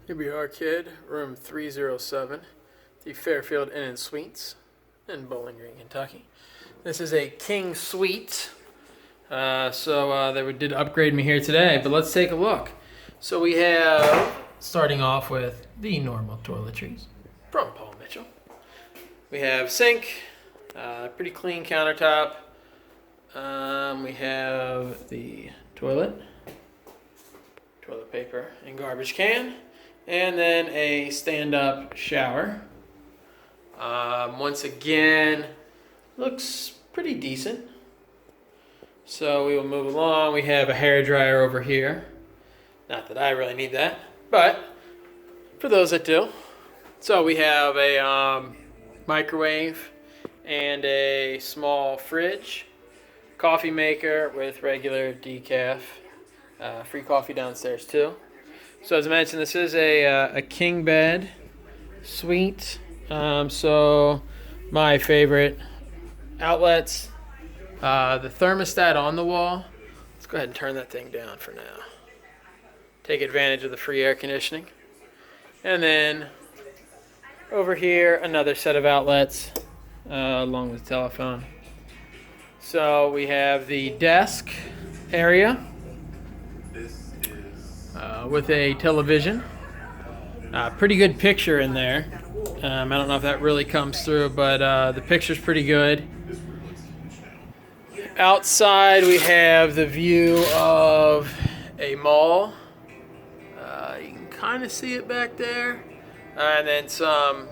Here we are, kid. Room 307, the Fairfield Inn & Suites in Bowling Green, Kentucky. This is a king suite, so they did upgrade me here today, but let's take a look. So we have, starting off with the normal toiletries from Paul Mitchell. We have sink, pretty clean countertop. We have the toilet paper and garbage can, and then a stand-up shower. Once again, looks pretty decent. So we will move along. We have a hair dryer over here. Not that I really need that, but for those that do. So we have a microwave and a small fridge, coffee maker with regular decaf, free coffee downstairs too. So as I mentioned, this is a king bed suite. So my favorite outlets, the thermostat on the wall. Let's go ahead and turn that thing down for now. Take advantage of the free air conditioning. And then over here, another set of outlets along with the telephone. So we have the desk area with a television. Pretty good picture in there. I don't know if that really comes through, but the picture's pretty good. Outside we have the view of a mall. You can kind of see it back there. And then some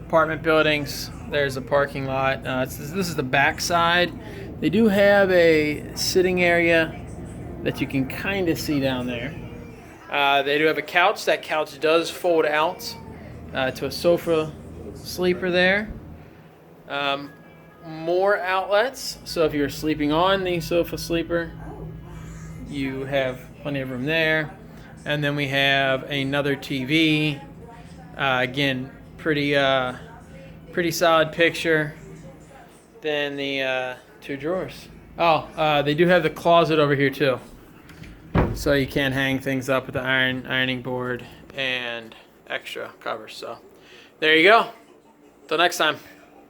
apartment buildings. There's a parking lot. This is the back side. They do have a sitting area that you can kind of see down there. They do have a couch. That couch does fold out to a sofa sleeper there. More outlets. So if you're sleeping on the sofa sleeper, you have plenty of room there. And then we have another TV. Again, pretty solid picture. Then the two drawers. Oh, they do have the closet over here too. So you can hang things up with the ironing board and extra covers. So there you go. Till next time.